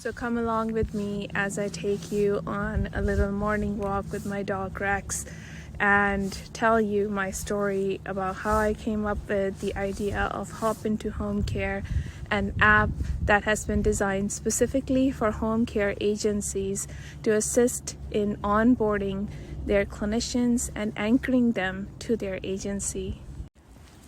So come along with me as I take you on a little morning walk with my dog Rex and tell you my story about how I came up with the idea of Hop into Homecare, an app that has been designed specifically for home care agencies to assist in onboarding their clinicians and anchoring them to their agency.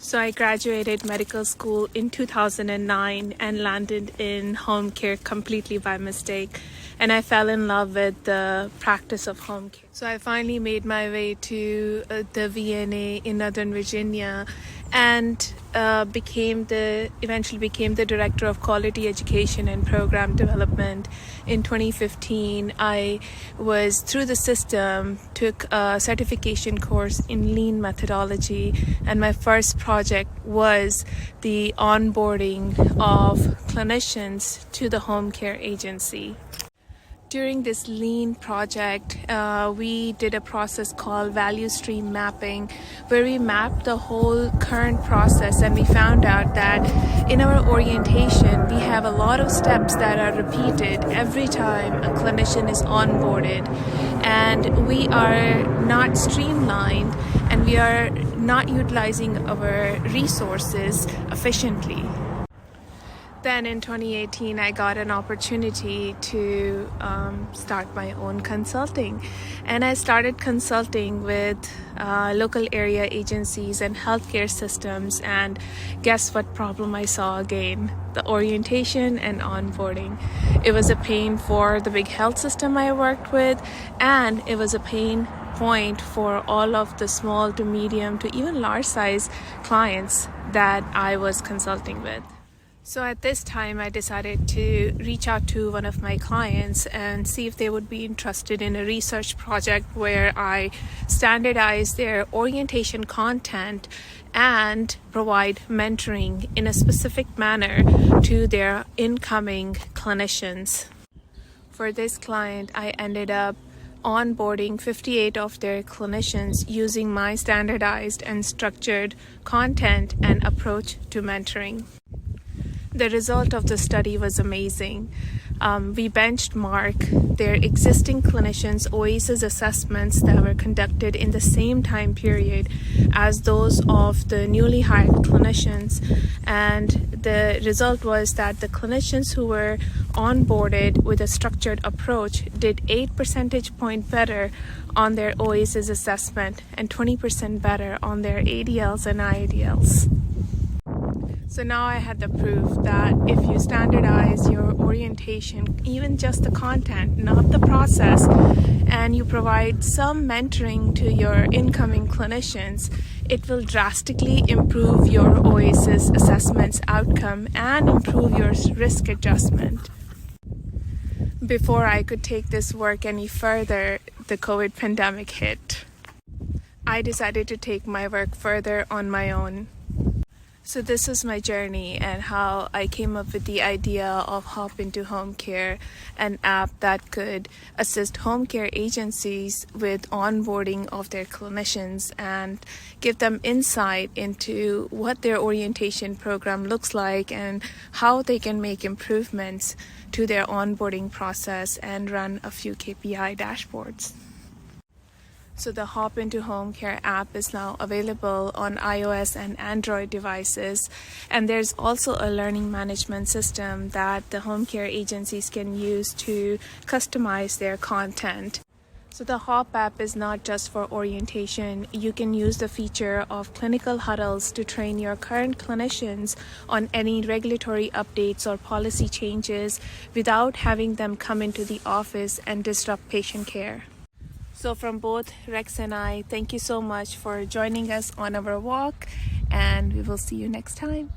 So I graduated medical school in 2009 and landed in home care completely by mistake. And I fell in love with the practice of home care. So I finally made my way to the VNA in Northern Virginia and eventually became the director of quality education and program development. In 2015, I was through the system, took a certification course in lean methodology, and my first project was the onboarding of clinicians to the home care agency. During this lean project, we did a process called value stream mapping, where we mapped the whole current process, and we found out that in our orientation, we have a lot of steps that are repeated every time a clinician is onboarded, and we are not streamlined and we are not utilizing our resources efficiently. Then in 2018, I got an opportunity to start my own consulting. And I started consulting with local area agencies and healthcare systems. And guess what problem I saw again? The orientation and onboarding. It was a pain for the big health system I worked with, and it was a pain point for all of the small to medium to even large size clients that I was consulting with. So at this time, I decided to reach out to one of my clients and see if they would be interested in a research project where I standardize their orientation content and provide mentoring in a specific manner to their incoming clinicians. For this client, I ended up onboarding 58 of their clinicians using my standardized and structured content and approach to mentoring. The result of the study was amazing. We benchmarked their existing clinicians' OASIS assessments that were conducted in the same time period as those of the newly hired clinicians. And the result was that the clinicians who were onboarded with a structured approach did 8 percentage points better on their OASIS assessment and 20% better on their ADLs and IADLs. So now I had the proof that if you standardize your orientation, even just the content, not the process, and you provide some mentoring to your incoming clinicians, it will drastically improve your OASIS assessment's outcome and improve your risk adjustment. Before I could take this work any further, the COVID pandemic hit. I decided to take my work further on my own. So this is my journey and how I came up with the idea of Hop into Homecare, an app that could assist home care agencies with onboarding of their clinicians and give them insight into what their orientation program looks like and how they can make improvements to their onboarding process and run a few KPI dashboards. So the Hop into Homecare app is now available on iOS and Android devices. And there's also a learning management system that the home care agencies can use to customize their content. So the Hop app is not just for orientation. You can use the feature of clinical huddles to train your current clinicians on any regulatory updates or policy changes without having them come into the office and disrupt patient care. So from both Rex and I, thank you so much for joining us on our walk, and we will see you next time.